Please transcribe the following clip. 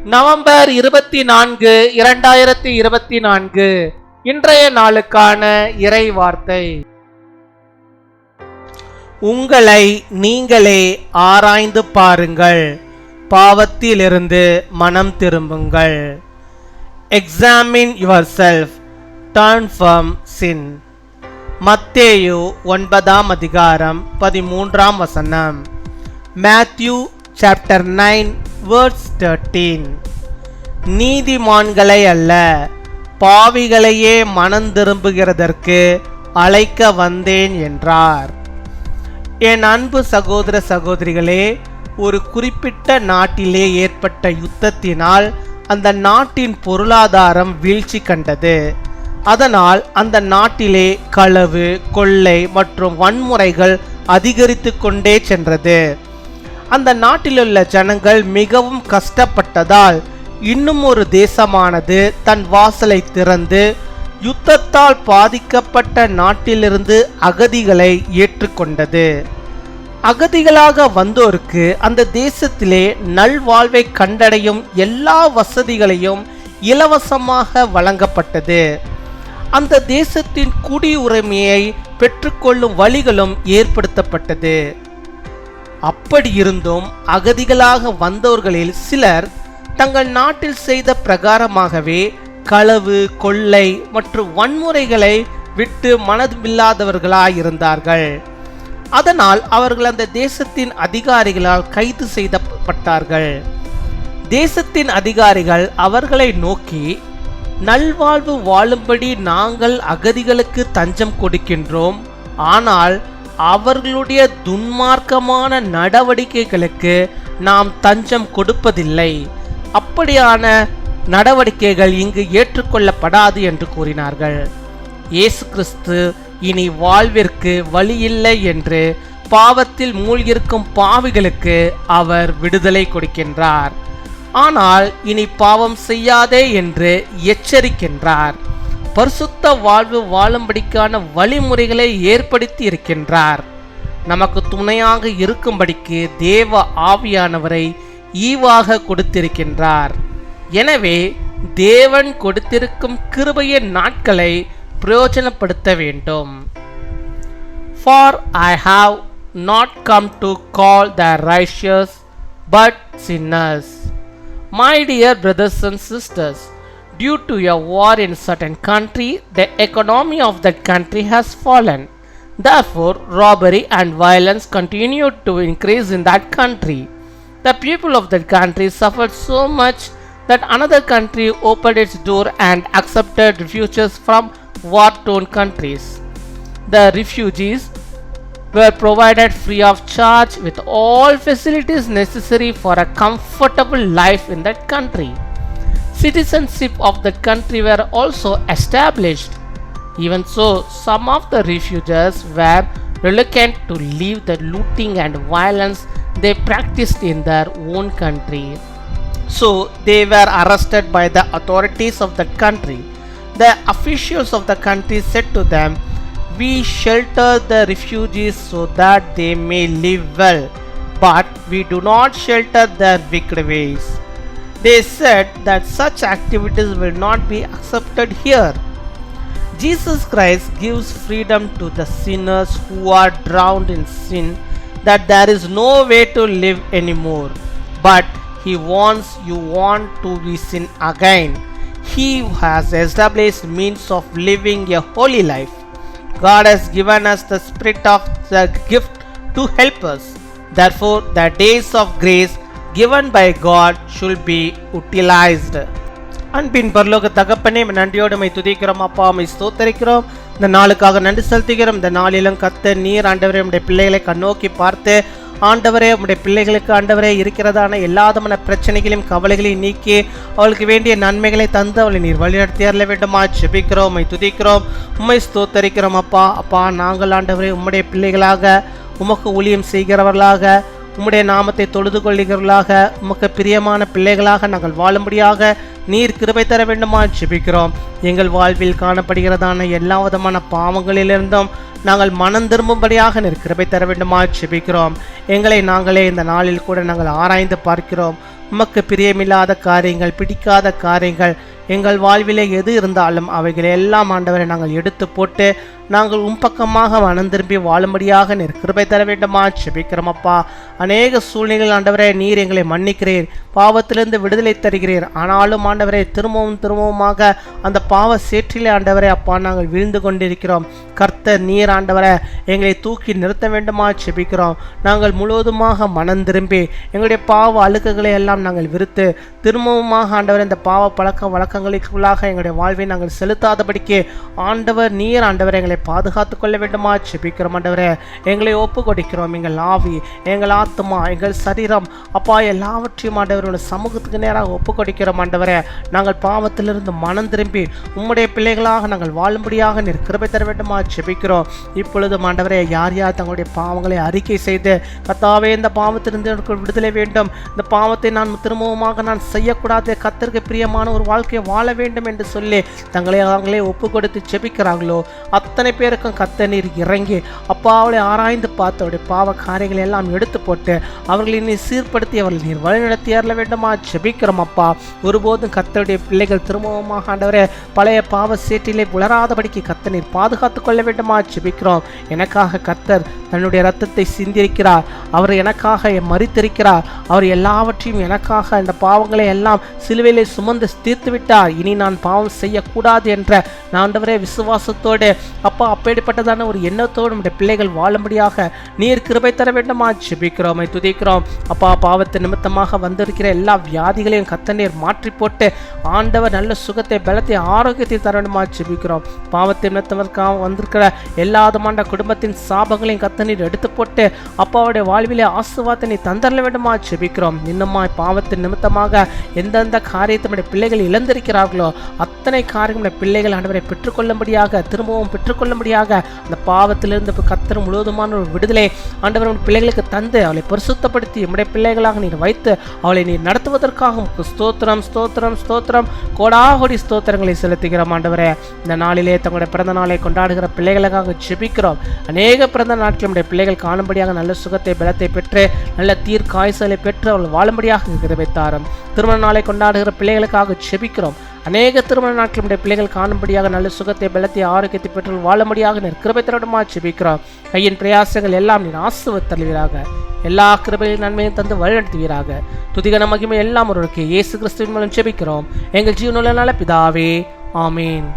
November 24, 2024 இன்றைய நாளுக்கான இறை வார்த்தை. உங்களை நீங்களே ஆராய்ந்து பாருங்கள், பாவத்திலிருந்து மனம் திரும்புங்கள். Examine yourself, turn from sin. மத்தேயு 9 அதிகாரம் 13 Matthew chapter 9 verse 13. நீதிமான்களை அல்ல, பாவிகளையே மனம் திரும்புகிறதற்கு அழைக்க வந்தேன் என்றார். என் அன்பு சகோதர சகோதரிகளே, ஒரு குறிப்பிட்ட நாட்டிலே ஏற்பட்ட யுத்தத்தினால் அந்த நாட்டின் பொருளாதாரம் வீழ்ச்சி கண்டது. அதனால் அந்த நாட்டிலே களவு, கொள்ளை மற்றும் வன்முறைகள் அதிகரித்து கொண்டே சென்றது. அந்த நாட்டிலுள்ள ஜனங்கள் மிகவும் கஷ்டப்பட்டதால் இன்னும் ஒரு தேசமானது தன் வாசலை திறந்து யுத்தத்தால் பாதிக்கப்பட்ட நாட்டிலிருந்து அகதிகளை ஏற்றுக்கொண்டது. அகதிகளாக வந்தோருக்கு அந்த தேசத்திலே நல்வாழ்வை கண்டடையும் எல்லா வசதிகளையும் இலவசமாக வழங்கப்பட்டது. அந்த தேசத்தின் குடியுரிமையை பெற்றுக்கொள்ளும் வழிகளும் ஏற்படுத்தப்பட்டது. அப்படி இருந்தும் அகதிகளாக வந்தவர்களில் சிலர் தங்கள் நாட்டில் செய்த பிரகாரமாகவே களவு, கொள்ளை மற்றும் வன்முறைகளை விட்டு மனமில்லாதவர்களாயிருந்தார்கள். அதனால் அவர்கள் அந்த தேசத்தின் அதிகாரிகளால் கைது செய்யப்பட்டார்கள். தேசத்தின் அதிகாரிகள் அவர்களை நோக்கி, நல்வாழ்வு வாழும்படி நாங்கள் அகதிகளுக்கு தஞ்சம் கொடுக்கின்றோம், ஆனால் அவர்களுடைய துன்மார்க்கமான நடவடிக்கைகளுக்கு நாம் தஞ்சம் கொடுப்பதில்லை. அப்படியான நடவடிக்கைகள் இங்கு ஏற்றுக்கொள்ளப்படாது என்று கூறினார்கள். இயேசு கிறிஸ்து இனி வாழ்விற்கு வழியில்லை என்று பாவத்தில் மூழ்கியிருக்கும் பாவிகளுக்கு அவர் விடுதலை கொடுக்கின்றார். ஆனால் இனி பாவம் செய்யாதே என்று எச்சரிக்கின்றார். பரிசுத்த வாழ்வு வாழும்படிக்கான வழிமுறைகளை ஏற்படுத்தி இருக்கின்றார். நமக்கு துணையாக இருக்கும்படிக்கு தேவ ஆவியானவரை ஈவாக கொடுத்திருக்கின்றார். எனவே தேவன் கொடுத்திருக்கும் கிருபையின் நாட்களை பிரயோஜனப்படுத்த வேண்டும். For I have not come to call the righteous but sinners. My dear brothers and sisters, due to a war in certain country, the economy of that country has fallen. Therefore, robbery and violence continued to increase in that country. The people of that country suffered so much that another country opened its door and accepted refugees from war-torn countries. The refugees were provided free of charge with all facilities necessary for a comfortable life in that country. Citizenship of that country were also established. Even so, some of the refugees were reluctant to leave the looting and violence they practiced in their own country. So they were arrested by the authorities of that country. The officials of the country said to them, "We shelter the refugees so that they may live well, but we do not shelter their wicked ways." They said that such activities will not be accepted here. Jesus Christ gives freedom to the sinners who are drowned in sin, that there is no way to live anymore. But He wants you want to be sin again. He has established means of living a holy life. God has given us the spirit of the gift to help us. Therefore, the days of grace given by God should be utilized. அன்பின் பரலோக தகப்பனே, நன்றியோடு my துதிக்கிறோம் அப்பா, my ஸ்தோத்தரிக்கிறோம். இந்த நாளுக்காக நன்றி செலுத்துகிறோம். இந்த நாளிலும் கர்த்தர் நீர் ஆண்டவரே உம்முடைய பிள்ளைகளை கண்ணோக்கி பார்த்து ஆண்டவரே உம்முடைய பிள்ளைகளுக்கு ஆண்டவரே இருக்கிறதான எல்லாதமான பிரச்சனைகளையும் கவலைகளையும் நீக்கி அவளுக்கு வேண்டிய நன்மைகளை தந்து அவளை நீர் வழிநடத்தி அருள வேண்டுமா ஜெபிக்கிறோம், மை துதிக்கிறோம், உம்மை ஸ்தோத்தரிக்கிறோம் அப்பா. அப்பா, நாங்கள் ஆண்டவரே உம்முடைய பிள்ளைகளாக உமக்கு ஊழியம் செய்கிறவர்களாக உம்முடைய நாமத்தை தொழுது கொள்கிறவர்களாக உமக்கு பிரியமான பிள்ளைகளாக நாங்கள் வாழும்படியாக நீர் கிருபை தர வேண்டுமா ஜெபிக்கிறோம். எங்கள் வாழ்வில் காணப்படுகிறதான எல்லா விதமான பாவங்களிலிருந்தும் நாங்கள் மனம் திரும்பும்படியாக நீர் கிருபை தர வேண்டுமா ஜெபிக்கிறோம். எங்களை நாங்களே இந்த நாளில் கூட நாங்கள் ஆராய்ந்து பார்க்கிறோம். உமக்கு பிரியமில்லாத காரியங்கள், பிடிக்காத காரியங்கள் எங்கள் வாழ்விலே எது இருந்தாலும் அவைகளை எல்லாம் ஆண்டவரை நாங்கள் எடுத்து போட்டு நாங்கள் பக்கமாக மனம் திரும்பி வாழும்படியாக நீர் கிருபை தர வேண்டுமா ஜெபிக்கிறோம் அப்பா. அநேக சூழ்நிலைகள் ஆண்டவரே நீர் எங்களை மன்னிக்கிறீர், பாவத்திலிருந்து விடுதலை தருகிறீர். ஆனாலும் ஆண்டவரே திரும்பவுமாக அந்த பாவ சேற்றிலே ஆண்டவரே அப்பா நாங்கள் விழுந்து கொண்டிருக்கிறோம். கர்த்தர் நீர் ஆண்டவரே எங்களை தூக்கி நிறுத்த வேண்டுமா ஜெபிக்கிறோம். நாங்கள் முழுவதுமாக மனம் திரும்பி எங்களுடைய பாவ அழுக்குகளை எல்லாம் நாங்கள் விருத்து திரும்பவுமாக ஆண்டவர் இந்த பாவ பழக்க வழக்கங்களுக்குள்ளாக எங்களுடைய வாழ்வை நாங்கள் செலுத்தாதபடிக்கு ஆண்டவர் நீர் ஆண்டவர் எங்களை பாதுகாத்து கொள்ள வேண்டுமா ஜெபிக்கிறோம். ஆண்டவரே எங்களை ஒப்பு கொடுக்கிறோம். எங்கள் ஆவி, எங்கள் ஆத்மா, எங்கள் சரீரம் அப்பா எல்லாவற்றையும் ஆண்டவரோட சமூகத்துக்கு நேராக ஒப்பு கொடுக்கிறோம். ஆண்டவரே நாங்கள் பாவத்திலிருந்து மனம் திரும்பி உம்முடைய பிள்ளைகளாக நாங்கள் வாழும்படியாக நீர் கிருபை தர வேண்டுமா ஜெபிக்கிறோம். இப்பொழுதும் ஆண்டவரே யார் யார் தங்களுடைய பாவங்களை அறிக்கை செய்து கர்த்தாவே இந்த பாவத்திலிருந்து எனக்கு விடுதலை வேண்டும், இந்த பாவத்தை நான் திரும்பவுமாக நான் செய்யக்கூடாது, கர்த்தருக்கு பிரியமான ஒரு வாழ்க்கையை வாழ வேண்டும் என்று சொல்லி தங்களை அவங்களே ஒப்பு கொடுத்து ஜெபிக்கிறார்களோ அத்தனை பேருக்கும் கர்த்தர் நீர் இறங்கி அப்பா அவளை ஆராய்ந்து பார்த்து அவருடைய பாவ காரியங்களை எல்லாம் எடுத்து போட்டு அவர்களை நீர் சீர்படுத்தி அவர்கள் நீர் வழிநடத்தி அருள வேண்டுமா ஜெபிக்கிறோம் அப்பா. ஒருபோதும் கர்த்தருடைய பிள்ளைகள் திரும்பவுமாக ஆண்டவரே பழைய பாவ சேற்றிலே உளராதபடிக்கு கர்த்தர் நீர் பாதுகாத்து கொள்ள வேண்டுமா ஜெபிக்கிறோம். எனக்காக கர்த்தர் தன்னுடைய இரத்தத்தை சிந்திருக்கிறார், அவர் எனக்காக மரித்திருக்கிறார், அவர் எல்லாவற்றையும் எனக்காக இந்த பாவங்களை எல்லாம் சிலுவையிலே சுமந்து தீர்த்து விட்டார். இனி நான் பாவம் செய்யக்கூடாது என்ற ஆண்டவரே விசுவாசத்தோடு அப்பா அப்பேற்பட்டதான ஒரு எண்ணத்தோடு நம்முடைய பிள்ளைகள் வாழும்படியாக நீர் கிருபை தர வேண்டுமா ஜெபிக்கிறோம், துதிக்கிறோம் அப்பா. பாவத்து நிமித்தமாக வந்திருக்கிற எல்லா வியாதிகளையும் கர்த்தர் நீர் மாற்றி போட்டு ஆண்டவர் நல்ல சுகத்தை, பலத்தை, ஆரோக்கியத்தை தர வேண்டுமா ஜெபிக்கிறோம். பாவத்து நிமித்தமாக வந்திருக்கிற எல்லா விதமான குடும்பத்தின் சாபங்களையும் கர்த்தர் நீர் எடுத்து போட்டு அப்பாவுடைய வாழ்விலே ஆசீர்வாதத்தை நீ தந்தரல வேண்டுமா ஜெபிக்கிறோம். இன்னுமாய் பாவத்தின் நிமித்தமாக எந்தெந்த காரியத்தை பிள்ளைகள் இழந்திருக்கிறார்களோ அத்தனை காரியங்களுடைய பிள்ளைகள் ஆண்டவரை பெற்றுக்கொள்ளும்படியாக திரும்பவும் பெற்றுக்கொள்ளும்படியாக அந்த பாவத்திலிருந்து கர்த்தர் முழுவதுமான ஒரு விடுதலை ஆண்டவர் பிள்ளைகளுக்கு தந்து அவளை பரிசுத்தப்படுத்தி நம்முடைய பிள்ளைகளாக நீர் வைத்து அவளை நீர் நடத்துவதற்காக ஸ்தோத்திரம் ஸ்தோத்திரம் ஸ்தோத்திரம் கோடாகோடி ஸ்தோத்திரங்களை செலுத்துகிறோம். ஆண்டவரே இந்த நாளிலே தங்களுடைய பிறந்த நாளை கொண்டாடுகிற பிள்ளைகளுக்காக ஜெபிக்கிறோம். அநேக பிறந்த நாட்கள் நம்முடைய பிள்ளைகள் காணும்படியாக நல்ல சுகத்தை, பலத்தை பெற்று நல்ல தீர்க்காய்ச்சலை பெற்று அவள் வாழும்படியாக கிருபை தாரும். திருமண நாளை கொண்டாடுகிற பிள்ளைகளுக்காக ஜெபிக்கிறோம். அநேக திருமண நாட்கள் நம்முடைய பிள்ளைகள் காணும்படியாக நல்ல சுகத்தை, பலத்தை, ஆரோக்கியத்தை பெற்று வாழும்படியாக நீர் கிருபை தரணுமா ஜெபிக்கிறோம். கையின் பிரயாசங்கள் எல்லாம் நீர் ஆசீர்வதித்தருள்வீராக, எல்லா கிருபையின் நன்மையும் தந்து வழிநடத்துவீராக. துதிகன மகிமை எல்லாம் ஒருவருக்கு இயேசு கிறிஸ்துவின் மூலம் ஜெபிக்கிறோம் எங்கள் ஜீவனுள்ள நல்ல பிதாவே, ஆமீன்.